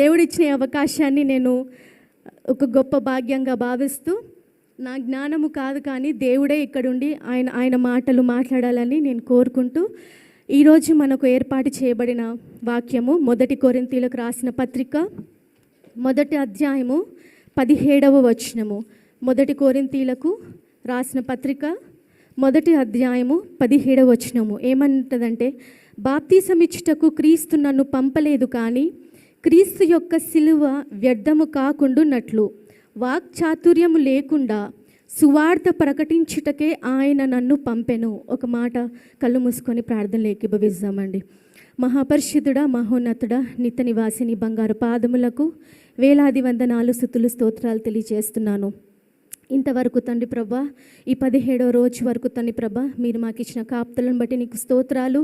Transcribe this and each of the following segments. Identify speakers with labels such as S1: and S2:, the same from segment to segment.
S1: దేవుడిచ్చిన అవకాశాన్ని నేను ఒక గొప్ప భాగ్యంగా భావిస్తూ, నా జ్ఞానము కాదు కానీ దేవుడే ఇక్కడుండి ఆయన మాటలు మాట్లాడాలని నేను కోరుకుంటూ, ఈరోజు మనకు ఏర్పాటు చేయబడిన వాక్యము 1 కొరింథీయులకు రాసిన పత్రిక 1వ అధ్యాయము 17వ వచనము. 1 కొరింథీయులకు రాసిన పత్రిక 1వ అధ్యాయము 17వ వచనము ఏమంటదంటే, బాప్తిసం ఇచ్చుటకు క్రీస్తు నన్ను పంపలేదు కానీ క్రీస్తు యొక్క సిలువ వ్యర్థము కాకుండానట్లు వాక్చాతుర్యము లేకుండా సువార్త ప్రకటించుటకే ఆయన నన్ను పంపెను. ఒక మాట కళ్ళు మూసుకొని ప్రార్థనలు ఏకీభవిద్దామండి. మహాపరిశుద్ధుడా, మహోన్నతుడా, నిత్య నివాసిని బంగారు పాదములకు వేలాది వందనాలు, స్తుతులు, స్తోత్రాలు తెలియజేస్తున్నాను. ఇంతవరకు తండ్రి ప్రభా, ఈ 17వ రోజు వరకు తండ్రి ప్రభా, మీరు మాకు ఇచ్చిన కాపుతలను బట్టి నీకు స్తోత్రాలు.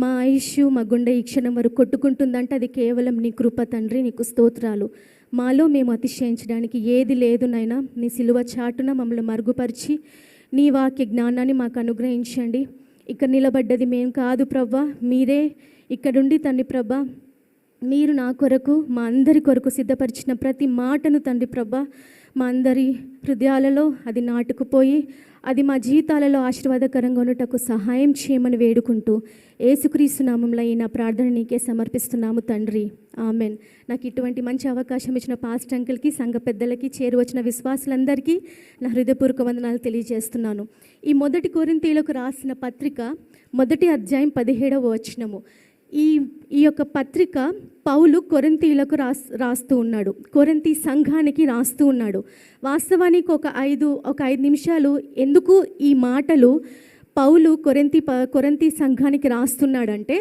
S1: మా ఆయుష్, మా గుండె ఈ క్షణం వరకు కొట్టుకుంటుందంటే అది కేవలం నీ కృప తండ్రి, నీకు స్తోత్రాలు. మాలో మేము అతిశయించడానికి ఏది లేదు నైనా, నీ సిలువ చాటున మమ్మల్ని మరుగుపరిచి నీ వాక్య జ్ఞానాన్ని మాకు అనుగ్రహించండి. ఇక్కడ నిలబడ్డది మేము కాదు ప్రభా, మీరే ఇక్కడుండి తండ్రి ప్రభా, మీరు నా కొరకు, మా అందరి కొరకు సిద్ధపరిచిన ప్రతి మాటను తండ్రి ప్రభా, మా అందరి హృదయాలలో అది నాటుకుపోయి అది మా జీవితాలలో ఆశీర్వాదకరంగా ఉండటకు సహాయం చేయమని వేడుకుంటూ యేసుక్రీస్తు నామములో ఈ నా ప్రార్థన నీకే సమర్పిస్తున్నాము తండ్రి, ఆమెన్. నాకు ఇటువంటి మంచి అవకాశం ఇచ్చిన పాస్ట్ అంకుల్కి, సంఘ పెద్దలకి, చేరువచ్చిన విశ్వాసులందరికీ నా హృదయపూర్వక వందనాలు తెలియజేస్తున్నాను. ఈ 1 కొరింథీయులకు రాసిన పత్రిక 1వ అధ్యాయం 17వ వచనము. ఈ యొక్క పత్రిక పౌలు కొరింథీయులకు రాస్తూ ఉన్నాడు, కొరింథీ సంఘానికి రాస్తూ ఉన్నాడు. వాస్తవానికి ఒక 5 నిమిషాలు ఎందుకు ఈ మాటలు పౌలు కొరింథీ సంఘానికి రాస్తున్నాడంటే,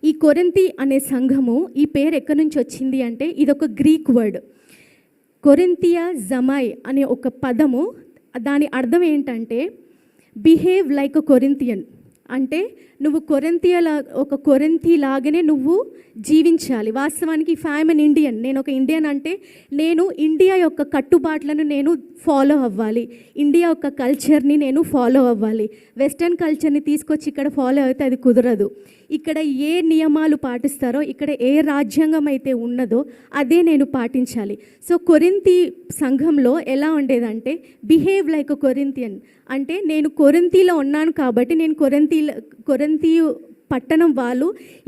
S1: ఈ కొరింథీ అనే సంఘము, ఈ పేరు ఎక్కడి నుంచి వచ్చింది అంటే ఇదొక గ్రీక్ వర్డ్. కొరింథియా జమాయ్ అనే ఒక పదము, దాని అర్థం ఏంటంటే బిహేవ్ లైక్ అ కొరింథియన్. అంటే నువ్వు ఒక కొరింథీ లాగానే నువ్వు జీవించాలి. వాస్తవానికి ఫ్యామన్ ఇండియన్, నేను ఒక ఇండియన్ అంటే నేను ఇండియా యొక్క కట్టుబాట్లను నేను ఫాలో అవ్వాలి, ఇండియా యొక్క కల్చర్ని నేను ఫాలో అవ్వాలి. వెస్టర్న్ కల్చర్ని తీసుకొచ్చి ఇక్కడ ఫాలో అయితే అది కుదరదు. ఇక్కడ ఏ నియమాలు పాటిస్తారో, ఇక్కడ ఏ రాజ్యాంగం అయితే ఉన్నదో అదే నేను పాటించాలి. సో కొరింథీ సంఘంలో ఎలా ఉండేదంటే బిహేవ్ లైక్ అ కొరింథియన్. అంటే నేను కొరింథీలో ఉన్నాను కాబట్టి నేను కొరింథీ పట్టణం వాళ్ళు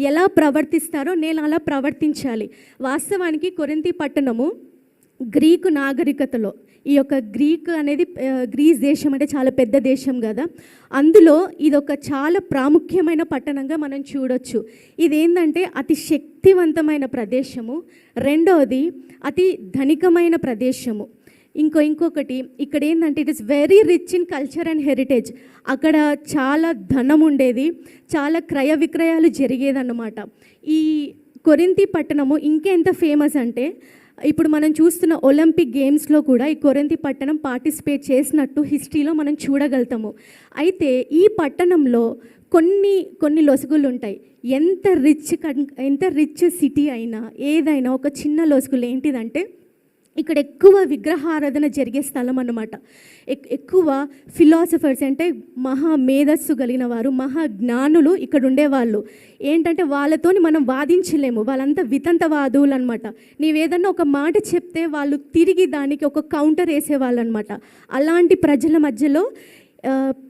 S1: ఎలా ప్రవర్తిస్తారో నేను అలా ప్రవర్తించాలి. వాస్తవానికి కొరింథీ పట్టణము గ్రీకు నాగరికతలో, ఈ యొక్క గ్రీస్ దేశం అంటే చాలా పెద్ద దేశం కదా, అందులో ఇదొక చాలా ప్రాముఖ్యమైన పట్టణంగా మనం చూడొచ్చు. ఇదేంటంటే అతి శక్తివంతమైన ప్రదేశము, రెండవది అతి ధనికమైన ప్రదేశము. ఇంకొకటి ఇక్కడ ఏంటంటే it is very rich in culture and heritage. అక్కడ చాలా ధనం ఉండేది, చాలా క్రయ విక్రయాలు జరిగేదన్నమాట. ఈ కొరింథీ పట్టణము ఇంకెంత ఫేమస్ అంటే, ఇప్పుడు మనం చూస్తున్న ఒలింపిక్ గేమ్స్లో కూడా ఈ కొరింథీ పట్టణం పార్టిసిపేట్ చేసినట్టు హిస్టరీలో మనం చూడగలుగుతాము. అయితే ఈ పట్టణంలో కొన్ని లొసుగులు ఉంటాయి. ఎంత రిచ్ సిటీ అయినా, ఏదైనా ఒక చిన్న లొసుగులు ఏంటిదంటే ఇక్కడ ఎక్కువ విగ్రహారాధన జరిగే స్థలం అన్నమాట. ఎక్కువ ఫిలాసఫర్స్ అంటే మహా మేధస్సు కలిగిన వారు, మహా జ్ఞానులు ఇక్కడ ఉండేవాళ్ళు. ఏంటంటే వాళ్ళతోని మనం వాదించలేము, వాళ్ళంతా వితంతవాదువులు అనమాట. నీవేదన్నా ఒక మాట చెప్తే వాళ్ళు తిరిగి దానికి ఒక కౌంటర్ వేసేవాళ్ళు అనమాట. అలాంటి ప్రజల మధ్యలో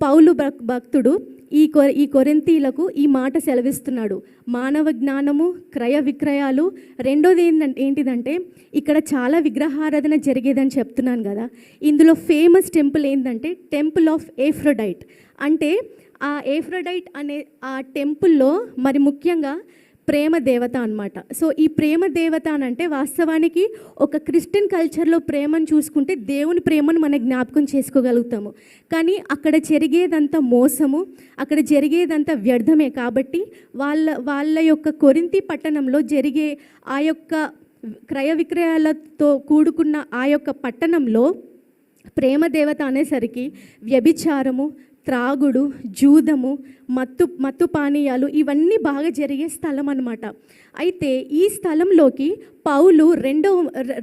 S1: పౌలు భక్తుడు ఈ కొరింథీలకు ఈ మాట సెలవిస్తున్నాడు. మానవ జ్ఞానము, క్రయ విక్రయాలు, రెండోది ఏంటిదంటే ఇక్కడ చాలా విగ్రహారాధన జరిగేదని చెప్తున్నాను కదా. ఇందులో ఫేమస్ టెంపుల్ ఏంటంటే టెంపుల్ ఆఫ్ ఏఫ్రోడైట్. అంటే ఆ ఏఫ్రోడైట్ అనే ఆ టెంపుల్లో మరి ముఖ్యంగా ప్రేమ దేవత అన్నమాట. సో ఈ ప్రేమ దేవత అంటే వాస్తవానికి ఒక క్రిస్టియన్ కల్చర్లో ప్రేమను చూసుకుంటే దేవుని ప్రేమను మనం జ్ఞాపకం చేసుకోగలుగుతాము. కానీ అక్కడ జరిగేదంతా మోసము, అక్కడ జరిగేదంతా వ్యర్థమే. కాబట్టి వాళ్ళ యొక్క కొరింథీ పట్టణంలో జరిగే ఆ యొక్క క్రయ విక్రయాలతో కూడుకున్న ఆ యొక్క పట్టణంలో ప్రేమ దేవత అనేసరికి వ్యభిచారము, త్రాగుడు, జూదము, మత్తు పానీయాలు ఇవన్నీ బాగా జరిగే స్థలం అన్నమాట. అయితే ఈ స్థలంలోకి పౌలు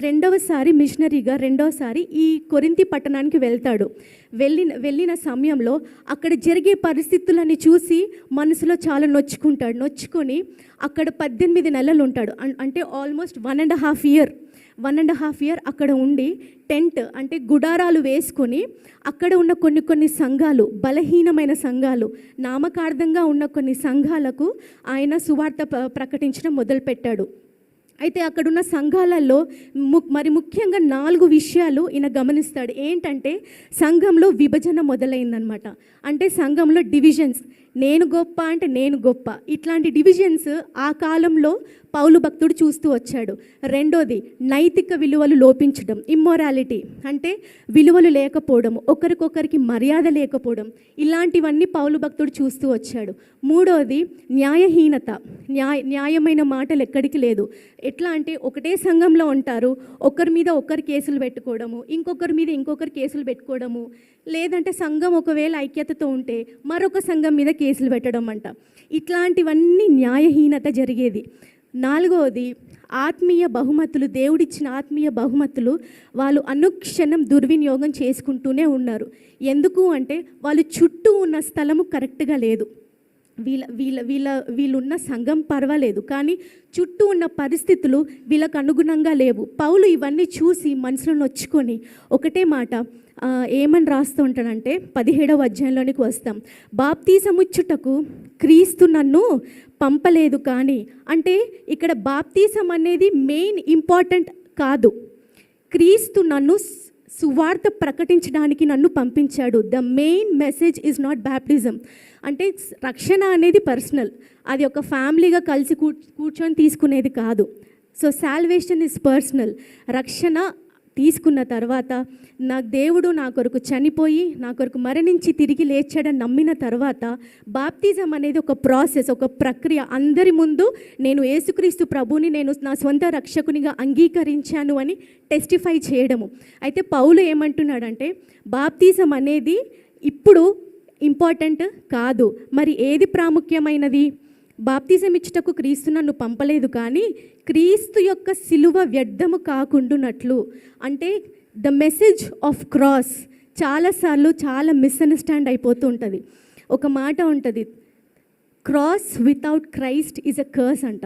S1: రెండవసారి మిషనరీగా రెండవసారి ఈ కొరింథీ పట్టణానికి వెళ్తాడు. వెళ్ళిన సమయంలో అక్కడ జరిగే పరిస్థితులని చూసి మనసులో చాలా నొచ్చుకొని అక్కడ 18 నెలలు ఉంటాడు. అంటే ఆల్మోస్ట్ 1.5 year అక్కడ ఉండి టెంట్ అంటే గుడారాలు వేసుకొని అక్కడ ఉన్న కొన్ని సంఘాలు, బలహీనమైన సంఘాలు, నామకార్థంగా ఉన్న కొన్ని సంఘాలకు ఆయన సువార్త ప్రకటించడం మొదలుపెట్టాడు. అయితే అక్కడున్న సంఘాలలో ముఖ్యంగా 4 విషయాలు ఈయన గమనిస్తాడు. ఏంటంటే సంఘంలో విభజన మొదలైందనమాట. అంటే సంఘంలో డివిజన్స్, నేను గొప్ప అంటే నేను గొప్ప, ఇట్లాంటి డివిజన్స్ ఆ కాలంలో పౌలు భక్తుడు చూస్తూ వచ్చాడు. రెండోది నైతిక విలువలు లోపించడం, ఇమ్మొరాలిటీ అంటే విలువలు లేకపోవడం, ఒకరికొకరికి మర్యాద లేకపోవడం, ఇలాంటివన్నీ పౌలు భక్తుడు చూస్తూ వచ్చాడు. మూడోది న్యాయహీనత, న్యాయమైన మాటలు ఎక్కడికి లేదు. ఎట్లా అంటే ఒకటే సంఘంలో ఉంటారు, ఒకరి మీద ఒకరు కేసులు పెట్టుకోవడము, ఇంకొకరి మీద ఇంకొకరు కేసులు పెట్టుకోవడము, లేదంటే సంఘం ఒకవేళ ఐక్యతతో ఉంటే మరొక సంఘం మీద కేసులు పెట్టడం అంట. ఇట్లాంటివన్నీ న్యాయహీనత జరిగేది. నాలుగవది ఆత్మీయ బహుమతులు, దేవుడిచ్చిన ఆత్మీయ బహుమతులు వాళ్ళు అనుక్షణం దుర్వినియోగం చేసుకుంటూనే ఉన్నారు. ఎందుకు అంటే వాళ్ళు చుట్టూ ఉన్న స్థలము కరెక్ట్గా లేదు. వీళ్ళున్న సంఘం పర్వాలేదు, కానీ చుట్టూ ఉన్న పరిస్థితులు వీళ్ళకు అనుగుణంగా లేవు. పౌలు ఇవన్నీ చూసి మనసులో నొచ్చుకొని ఒకటే మాట ఏమని రాస్తూ ఉంటాడంటే 17వ అధ్యాయంలోనికి వస్తాం. బాప్తీసముచ్చుటకు క్రీస్తు నన్ను పంపలేదు. కానీ అంటే ఇక్కడ బాప్తీసం అనేది మెయిన్ ఇంపార్టెంట్ కాదు, క్రీస్తు నన్ను సువార్త ప్రకటించడానికి నన్ను పంపించాడు. The main message is not baptism. అంటే రక్షణ అనేది పర్సనల్, అది ఒక ఫ్యామిలీగా కలిసి కూర్చొని తీసుకునేది కాదు. So salvation is personal. రక్షణ తీసుకున్న తర్వాత దేవుడు నా కొరకు చనిపోయి నా కొరకు మరణించి తిరిగి లేచాడని నమ్మిన తర్వాత బాప్తిజం అనేది ఒక ప్రాసెస్, ఒక ప్రక్రియ. అందరి ముందు నేను యేసుక్రీస్తు ప్రభుని నేను నా సొంత రక్షకునిగా అంగీకరించాను అని టెస్టిఫై చేయడము. అయితే పౌలు ఏమంటున్నాడంటే బాప్తిజం అనేది ఇప్పుడు ఇంపార్టెంట్ కాదు. మరి ఏది ప్రాముఖ్యమైనది? బాప్తిజం ఇచ్చుటకు క్రీస్తు నన్ను పంపలేదు, కానీ క్రీస్తు యొక్క సిలువ వ్యర్థము కాకుండానట్లు. అంటే ద మెసేజ్ ఆఫ్ క్రాస్ చాలాసార్లు చాలా మిస్అండర్స్టాండ్ అయిపోతూ ఉంటుంది. ఒక మాట ఉంటుంది, cross without Christ is a curse అంట.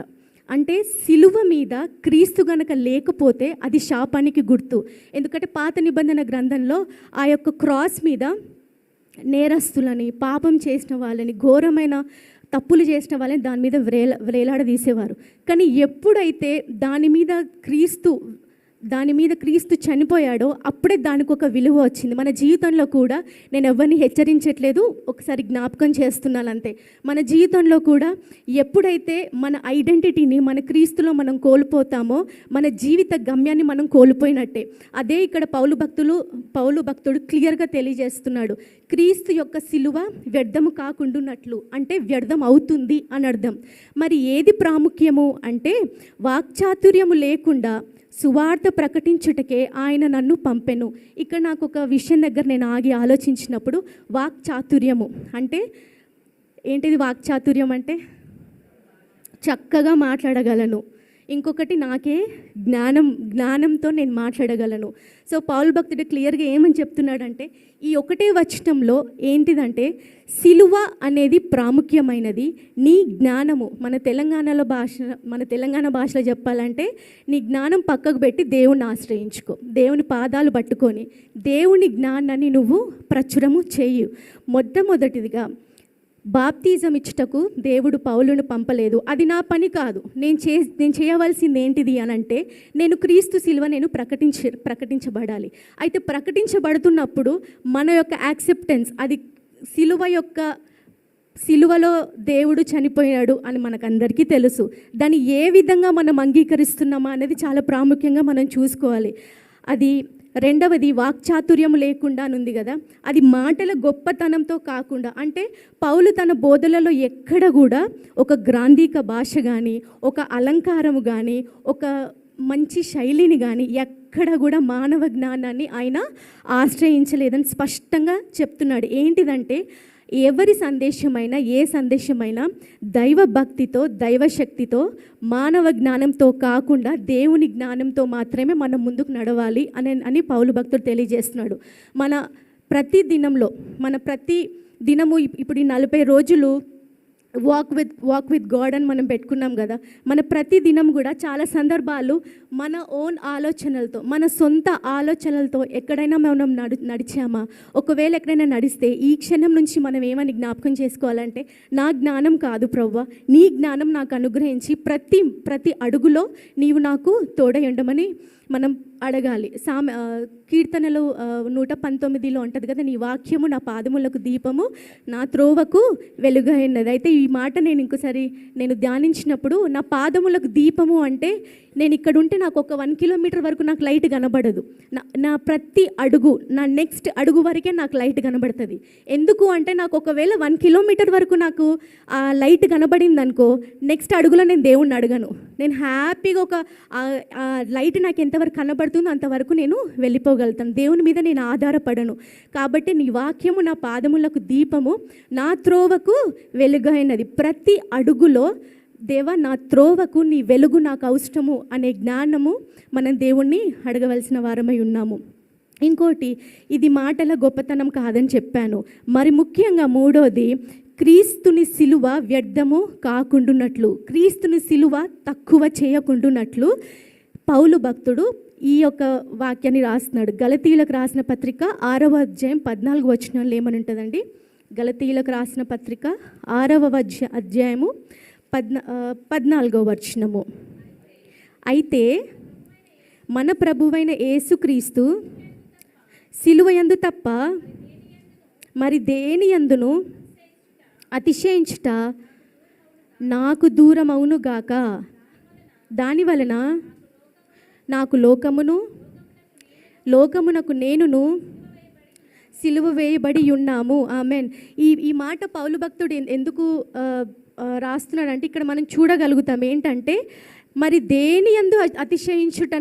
S1: అంటే సిలువ మీద క్రీస్తు గనక లేకపోతే అది శాపానికి గుర్తు. ఎందుకంటే పాత నిబంధన గ్రంథంలో ఆ యొక్క క్రాస్ మీద నేరస్తులని, పాపం చేసిన వాళ్ళని, ఘోరమైన తప్పులు చేసిన వాళ్ళని దాని మీద వేలాడదీసేవారు. కానీ ఎప్పుడైతే దాని మీద క్రీస్తు చనిపోయాడో అప్పుడే దానికి ఒక విలువ వచ్చింది. మన జీవితంలో కూడా నేను ఎవరిని హెచ్చరించట్లేదు, ఒకసారి జ్ఞాపకం చేస్తున్నాను అంతే. మన జీవితంలో కూడా ఎప్పుడైతే మన ఐడెంటిటీని మన క్రీస్తులో మనం కోల్పోతామో మన జీవిత గమ్యాన్ని మనం కోల్పోయినట్టే. అదే ఇక్కడ పౌలు భక్తుడు క్లియర్గా తెలియజేస్తున్నాడు. క్రీస్తు యొక్క సిలువ వ్యర్థము కాకుండానట్లు, అంటే వ్యర్థం అవుతుంది అని అర్థం. మరి ఏది ప్రాముఖ్యము అంటే వాక్చాతుర్యము లేకుండా సువార్త ప్రకటించుటకే ఆయన నన్ను పంపెను. ఇక్కడ నాకు ఒక విషయం దగ్గర నేను ఆగి ఆలోచించినప్పుడు, వాక్చాతుర్యము అంటే ఏంటిది? వాక్చాతుర్యం అంటే చక్కగా మాట్లాడగలను, ఇంకొకటి నాకే జ్ఞానంతో నేను మాట్లాడగలను. సో పౌలు భక్తుడు క్లియర్గా ఏమని చెప్తున్నాడంటే ఈ ఒకటే వచనంలో ఏంటిదంటే సిలువ అనేది ప్రాముఖ్యమైనది, నీ జ్ఞానము. మన తెలంగాణ భాషలో చెప్పాలంటే నీ జ్ఞానం పక్కకు పెట్టి దేవుని ఆశ్రయించుకో, దేవుని పాదాలు పట్టుకొని దేవుని జ్ఞానాన్ని నువ్వు ప్రచురము చేయు. మొట్టమొదటిదిగా బాప్తిజం ఇచ్చుటకు దేవుడు పౌలును పంపలేదు. అది నా పని కాదు. నేను చేయవలసింది ఏంటిది అని అంటే నేను క్రీస్తు సిలువ నేను ప్రకటించబడాలి. అయితే ప్రకటించబడుతున్నప్పుడు మన యొక్క యాక్సెప్టెన్స్, అది సిలువలో దేవుడు చనిపోయాడు అని మనకందరికీ తెలుసు. దాన్ని ఏ విధంగా మనం అంగీకరిస్తున్నామా అనేది చాలా ప్రాముఖ్యంగా మనం చూసుకోవాలి. అది రెండవది వాక్చాతుర్యం లేకుండా ఉంది కదా, అది మాటల గొప్పతనంతో కాకుండా, అంటే పౌలు తన బోధలలో ఎక్కడ కూడా ఒక గ్రాంధిక భాష కానీ, ఒక అలంకారము కానీ, ఒక మంచి శైలిని కానీ ఎక్కడ కూడా మానవ జ్ఞానాన్ని ఆయన ఆశ్రయించలేదని స్పష్టంగా చెప్తున్నాడు. ఏంటిదంటే ఎవరి సందేశమైనా ఏ సందేశమైనా దైవ భక్తితో దైవశక్తితో మానవ జ్ఞానంతో కాకుండా దేవుని జ్ఞానంతో మాత్రమే మనం ముందుకు నడవాలి అని పౌలు భక్తుడు తెలియజేస్తున్నాడు. మన ప్రతి దినము ఇప్పుడు ఈ 40 రోజులు వాక్ విత్ గాడ్ అని మనం పెట్టుకున్నాం కదా. మన ప్రతి దినం కూడా చాలా సందర్భాలు మన ఓన్ ఆలోచనలతో, మన సొంత ఆలోచనలతో ఎక్కడైనా మనం నడిచామా? ఒకవేళ ఎక్కడైనా నడిస్తే ఈ క్షణం నుంచి మనం ఏమని జ్ఞాపకం చేసుకోవాలంటే, నా జ్ఞానం కాదు ప్రభువా, నీ జ్ఞానం నాకు అనుగ్రహించి ప్రతి అడుగులో నీవు నాకు తోడై ఉండమని మనం అడగాలి. కీర్తనలు 119లో ఉంటుంది కదా, నీ వాక్యము నా పాదములకు దీపము, నా త్రోవకు వెలుగైనది. అయితే ఈ మాట నేను ధ్యానించినప్పుడు, నా పాదములకు దీపము అంటే నేను ఇక్కడ ఉంటే నాకు ఒక 1 కిలోమీటర్ వరకు నాకు లైట్ కనబడదు. నా ప్రతి అడుగు, నా నెక్స్ట్ అడుగు వరకే నాకు లైట్ కనబడుతుంది. ఎందుకు అంటే నాకు ఒకవేళ 1 కిలోమీటర్ వరకు నాకు ఆ లైట్ కనబడింది అనుకో, నెక్స్ట్ అడుగులో నేను దేవుణ్ణి అడగను. నేను హ్యాపీగా ఆ లైట్ నాకు ఎంతవరకు కనబడుతుందో అంతవరకు నేను వెళ్ళిపోగలుగుతాను. దేవుని మీద నేను ఆధారపడను. కాబట్టి నీ వాక్యము నా పాదములకు దీపము, నా త్రోవకు వెలుగైనది. ప్రతి అడుగులో దేవా, నా త్రోవకు నీ వెలుగు నాకు అవసరము అనే జ్ఞానము మనం దేవుణ్ణి అడగవలసిన వారమై ఉన్నాము. ఇంకోటి, ఇది మాటల గొప్పతనం కాదని చెప్పాను. మరి ముఖ్యంగా మూడోది, క్రీస్తుని సిలువ వ్యర్థము కాకుండానట్లు, క్రీస్తుని సిలువ తక్కువ చేయకుండానట్లు పౌలు భక్తుడు ఈ యొక్క వాక్యాన్ని రాస్తున్నాడు. గలతీయులకు రాసిన పత్రిక 6వ అధ్యాయం 14వ వచనంలో ఏమని ఉంటుందండి? గలతీయులకు రాసిన పత్రిక 6వ అధ్యాయము 14వ వచనము. అయితే మన ప్రభువైన యేసుక్రీస్తు సిలువయందు తప్ప మరి దేని యందును అతిశయించుట నాకు దూరం అవునుగాక. దాని వలన నాకు లోకమునకు నేనును సిలువ వేయబడి ఉన్నాము. ఆమెన్. ఈ మాట పౌలు భక్తుడు ఎందుకు రాస్తున్నాడంటే, ఇక్కడ మనం చూడగలుగుతాం ఏంటంటే, మరి దేని యందు అతిశయించుట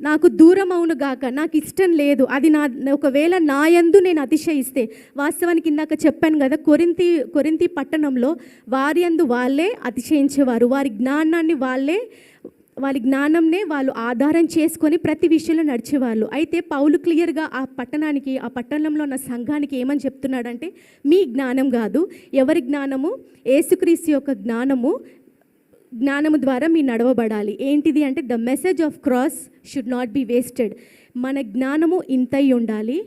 S1: నాకు దూరం అవును గాక, నాకు ఇష్టం లేదు. అది ఒకవేళ నా యందు నేను అతిశయిస్తే, వాస్తవానికి ఇందాక చెప్పాను కదా, కొరింథీ పట్టణంలో వారి యందు వాళ్ళే అతిశయించేవారు. వారి జ్ఞానంనే వాళ్ళు ఆధారం చేసుకొని ప్రతి విషయంలో నడిచేవాళ్ళు. అయితే పౌలు క్లియర్గా ఆ పట్టణంలో ఉన్న సంఘానికి ఏమని చెప్తున్నాడంటే, మీ జ్ఞానం కాదు, ఎవరి జ్ఞానము? యేసుక్రీస్తు యొక్క జ్ఞానము ద్వారా మీ నడవబడాలి. ఏంటిది అంటే, the message of cross should not be wasted. మన జ్ఞానము ఇంతై ఉండాలి,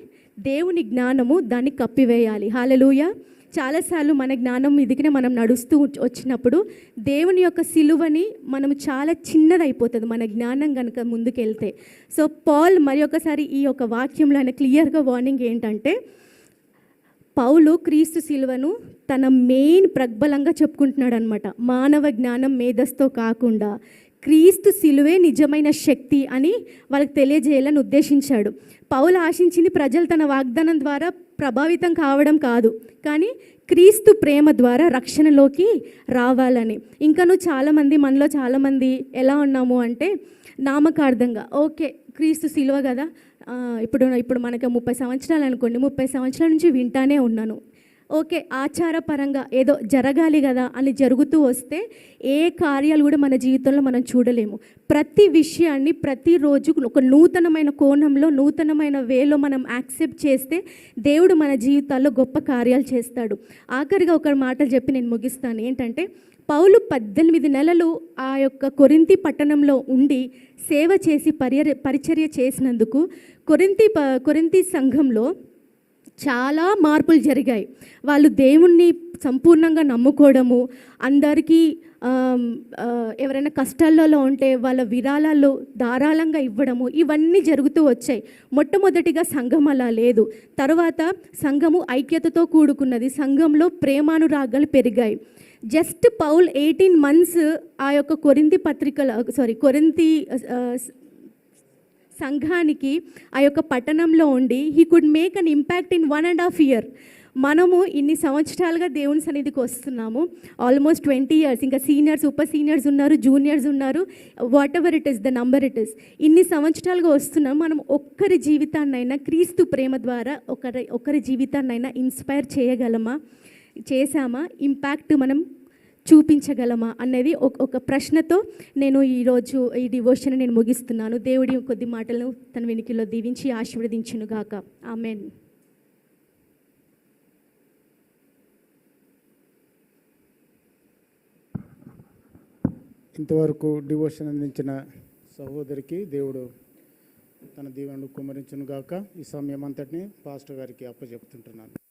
S1: దేవుని జ్ఞానము దాన్ని కప్పివేయాలి. హల్లెలూయా. చాలాసార్లు మన జ్ఞానం మీదికినే మనం నడుస్తూ వచ్చినప్పుడు దేవుని యొక్క సిలువని మనం చాలా చిన్నదైపోతుంది మన జ్ఞానం కనుక ముందుకెళ్తే. సో పాల్ మరి ఒకసారి ఈ యొక్క వాక్యంలో ఆయన క్లియర్గా వార్నింగ్ ఏంటంటే, పౌలు క్రీస్తు సిలువను తన మెయిన్ ప్రబలంగా చెప్పుకుంటున్నాడు అనమాట. మానవ జ్ఞానం మేధస్తో కాకుండా క్రీస్తు సిలువే నిజమైన శక్తి అని వాళ్ళకి తెలియజేయాలని ఉద్దేశించాడు. పౌలు ఆశించింది ప్రజలు తన వాగ్దానం ద్వారా ప్రభావితం కావడం కాదు, కానీ క్రీస్తు ప్రేమ ద్వారా రక్షణలోకి రావాలని. ఇంకనూ మనలో చాలామంది ఎలా ఉన్నాము అంటే, నామకార్థంగా ఓకే క్రీస్తు సిలువ కదా, ఇప్పుడు మనకు 30 సంవత్సరాలు అనుకోండి, 30 సంవత్సరాల నుంచి వింటానే ఉన్నాను, ఓకే ఆచారపరంగా ఏదో జరగాలి కదా అని జరుగుతూ వస్తే ఏ కార్యాలు కూడా మన జీవితంలో మనం చూడలేము. ప్రతి విషయాన్ని ప్రతిరోజు ఒక నూతనమైన కోణంలో, నూతనమైన వేలో మనం యాక్సెప్ట్ చేస్తే దేవుడు మన జీవితాల్లో గొప్ప కార్యాలు చేస్తాడు. ఆఖరిగా ఒక మాటలు చెప్పి నేను ముగిస్తాను. ఏంటంటే, పౌలు 18 నెలలు ఆ యొక్క కొరింథీ పట్టణంలో ఉండి సేవ చేసి పరిచర్య చేసినందుకు కొరింథీ సంఘంలో చాలా మార్పులు జరిగాయి. వాళ్ళు దేవుణ్ణి సంపూర్ణంగా నమ్ముకోవడము, అందరికీ ఎవరైనా కష్టాలలో ఉంటే వాళ్ళ విరాళాలు ధారాళంగా ఇవ్వడము, ఇవన్నీ జరుగుతూ వచ్చాయి. మొట్టమొదటిగా సంఘం అలా లేదు. తర్వాత సంఘము ఐక్యతతో కూడుకున్నది, సంఘంలో ప్రేమానురాగాలు పెరిగాయి. జస్ట్ పౌల్ 18 months ఆ యొక్క కొరింథీ సంఘానికి ఆ యొక్క పట్టణంలో ఉండి he could make an impact in 1.5 years. మనము ఇన్ని సంవత్సరాలుగా దేవుని సన్నిధికి వస్తున్నాము, ఆల్మోస్ట్ 20 years. ఇంకా సీనియర్స్, ఉప సీనియర్స్ ఉన్నారు, జూనియర్స్ ఉన్నారు, what ever it is, the number it is. ఇన్ని సంవత్సరాలుగా వస్తున్నాం. మనం ఒక్కరి జీవితాన్నైనా క్రీస్తు ప్రేమ ద్వారా ఒకరి జీవితాన్నైనా ఇన్స్పైర్ చేయగలమా, చేశామా, ఇంపాక్ట్ మనం చూపించగలమా అనేది ఒక ప్రశ్నతో నేను ఈరోజు ఈ డివోషన్ నేను ముగిస్తున్నాను. దేవుడి కొద్ది మాటలను తన వెనుకలో దీవించి ఆశీర్వదించునుగాక. ఆమెన్.
S2: ఇంతవరకు డివోషన్ అందించిన సహోదరికి దేవుడు తన దీవెనలు కుమ్మరించునుగాక. ఈ సమయం అంతటిని పాస్టర్ గారికి అప్పచెప్తుంటున్నాను.